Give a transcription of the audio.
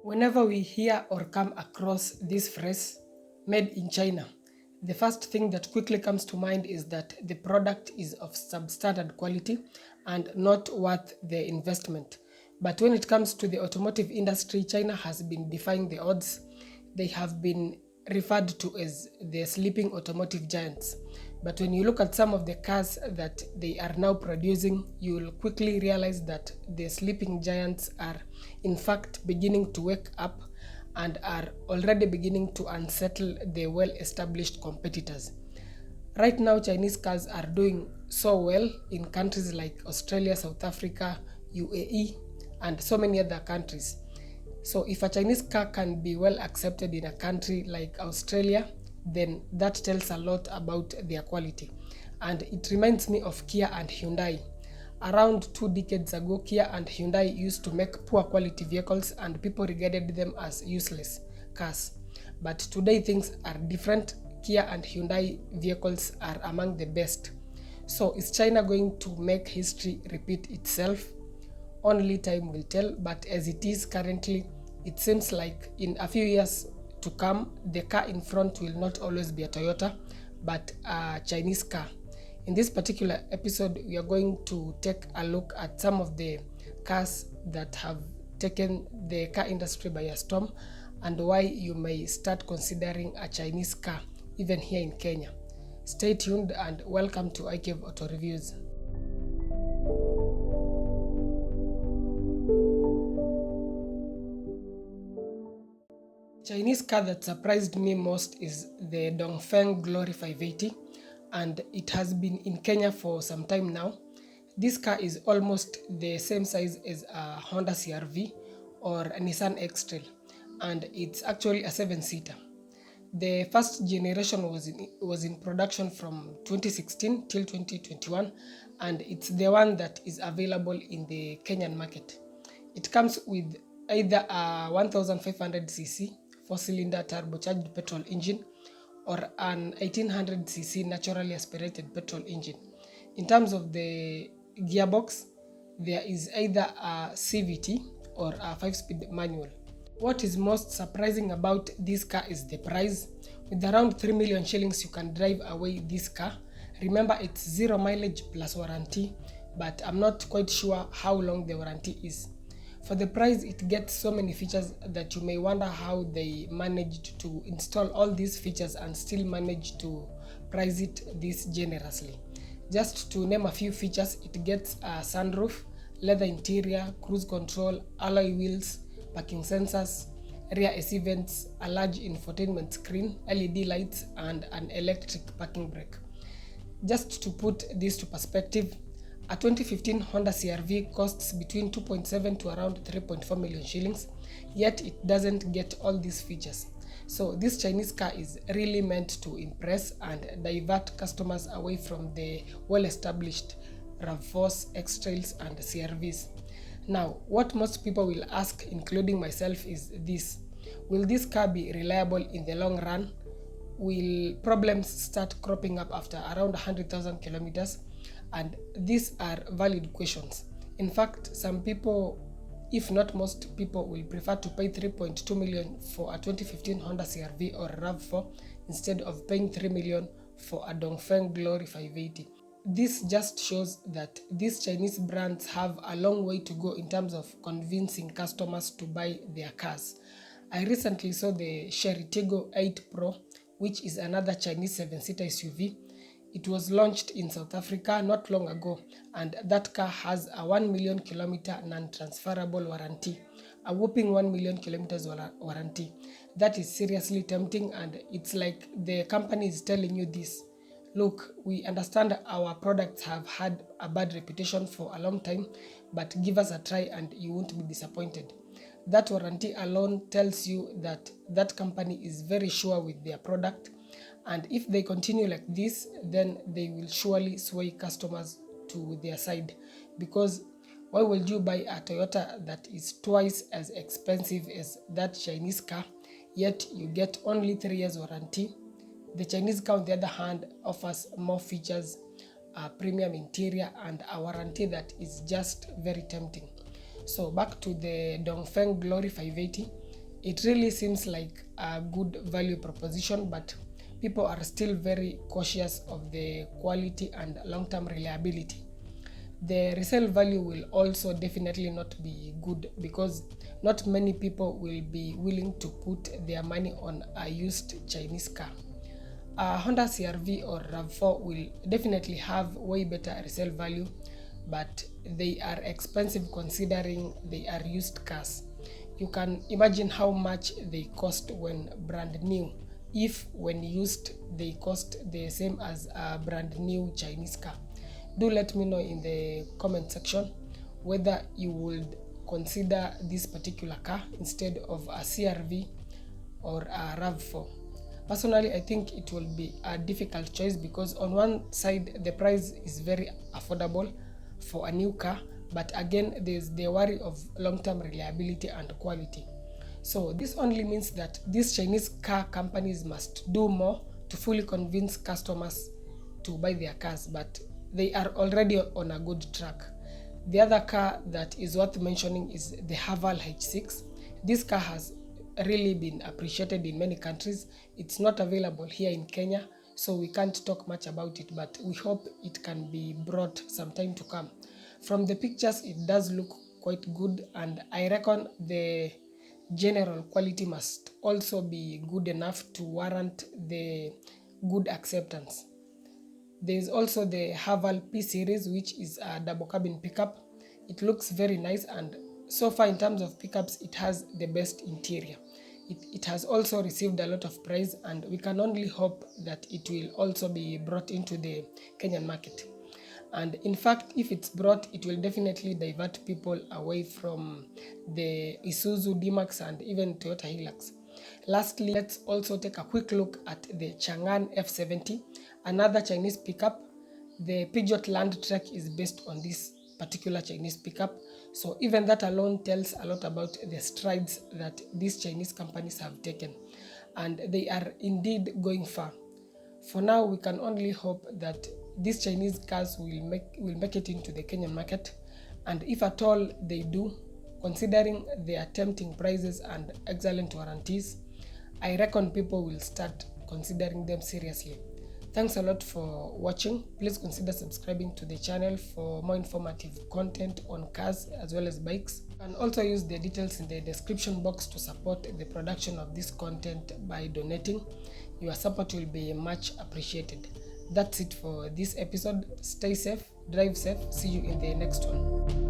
Whenever we hear or come across this phrase, made in China, the first thing that quickly comes to mind is that the product is of substandard quality and not worth the investment. But when it comes to the automotive industry, China has been defying the odds. They have been referred to as the sleeping automotive giants. But when you look at some of the cars that they are now producing, you will quickly realize that the sleeping giants are in fact beginning to wake up and are already beginning to unsettle the well-established competitors. Right now, Chinese cars are doing so well in countries like Australia, South Africa, UAE, and so many other countries. So if a Chinese car can be well accepted in a country like Australia, then that tells a lot about their quality. And it reminds me of Kia and Hyundai. Around 2 decades ago, Kia and Hyundai used to make poor quality vehicles and people regarded them as useless cars. But today things are different. Kia and Hyundai vehicles are among the best. So is China going to make history repeat itself? Only time will tell, but as it is currently, it seems like in a few years to come, the car in front will not always be a Toyota, but a Chinese car. In this particular episode, we are going to take a look at some of the cars that have taken the car industry by a storm and why you may start considering a Chinese car, even here in Kenya. Stay tuned and welcome to iCave Auto Reviews. Chinese car that surprised me most is the Feng Glory 580, and it has been in Kenya for some time now. This car is almost the same size as a Honda CR-V or a Nissan X-Trail, and it's actually a 7-seater. The first generation was in production from 2016 till 2021, and it's the one that is available in the Kenyan market. It comes with either a 1500cc 4-cylinder turbocharged petrol engine or an 1800cc naturally aspirated petrol engine. In terms of the gearbox, there is either a CVT or a 5-speed manual. What is most surprising about this car is the price. With around 3 million shillings, you can drive away this car. Remember, it's 0 mileage plus warranty, but I'm not quite sure how long the warranty is. For the price, it gets so many features that you may wonder how they managed to install all these features and still manage to price it this generously. Just to name a few features, it gets a sunroof, leather interior, cruise control, alloy wheels, parking sensors, rear AC vents, a large infotainment screen, LED lights, and an electric parking brake. Just to put this to perspective, a 2015 Honda CR-V costs between 2.7 to around 3.4 million shillings, yet it doesn't get all these features. So this Chinese car is really meant to impress and divert customers away from the well-established RAV4s, X-Trails, and CR-Vs. Now, what most people will ask, including myself, is this: will this car be reliable in the long run? Will problems start cropping up after around 100,000 kilometers? And these are valid questions. In fact, some people, if not most people, will prefer to pay 3.2 million for a 2015 Honda CR-V or RAV4 instead of paying 3 million for a Dongfeng Glory 580. This just shows that these Chinese brands have a long way to go in terms of convincing customers to buy their cars. I recently saw the Chery Tiggo 8 Pro, which is another Chinese 7-seater SUV. It was launched in South Africa not long ago, and that car has a 1 million kilometer non-transferable warranty, a whopping 1 million kilometers warranty. That is seriously tempting, and it's like the company is telling you this: look, we understand our products have had a bad reputation for a long time, but give us a try and you won't be disappointed. That warranty alone tells you that that company is very sure with their product, and if they continue like this, then they will surely sway customers to their side. Because why would you buy a Toyota that is twice as expensive as that Chinese car, yet you get only 3 years warranty? The Chinese car, on the other hand, offers more features, a premium interior, and a warranty that is just very tempting. So back to the Dongfeng Glory 580. It really seems like a good value proposition, but people are still very cautious of the quality and long-term reliability. The resale value will also definitely not be good because not many people will be willing to put their money on a used Chinese car. A Honda CR-V or RAV4 will definitely have way better resale value, but they are expensive considering they are used cars. You can imagine how much they cost when brand new, if when used they cost the same as a brand new Chinese car. Do let me know in the comment section whether you would consider this particular car instead of a CR-V or a RAV4. Personally, I think it will be a difficult choice because on one side the price is very affordable for a new car, but again there's the worry of long-term reliability and quality. So this only means that these Chinese car companies must do more to fully convince customers to buy their cars, but they are already on a good track. The other car that is worth mentioning is the Haval H6. This car has really been appreciated in many countries. It's not available here in Kenya, so we can't talk much about it, but we hope it can be brought sometime to come. From the pictures, it does look quite good, and I reckon the general quality must also be good enough to warrant the good acceptance. There is also the Haval P series, which is a double cabin pickup. It looks very nice, and so far in terms of pickups it has the best interior. It has also received a lot of praise, and we can only hope that it will also be brought into the Kenyan market. And in fact, if it's brought, it will definitely divert people away from the Isuzu D-Max and even Toyota Hilux. Lastly, let's also take a quick look at the Chang'an F70, another Chinese pickup. The Peugeot Landtrek is based on this particular Chinese pickup, so even that alone tells a lot about the strides that these Chinese companies have taken, and they are indeed going far. For now, we can only hope that these Chinese cars will make it into the Kenyan market, and if at all they do, considering their tempting prices and excellent warranties, I reckon people will start considering them seriously. Thanks a lot for watching. Please consider subscribing to the channel for more informative content on cars as well as bikes. You can also use the details in the description box to support the production of this content by donating. Your support will be much appreciated. That's it for this episode. Stay safe, drive safe. See you in the next one.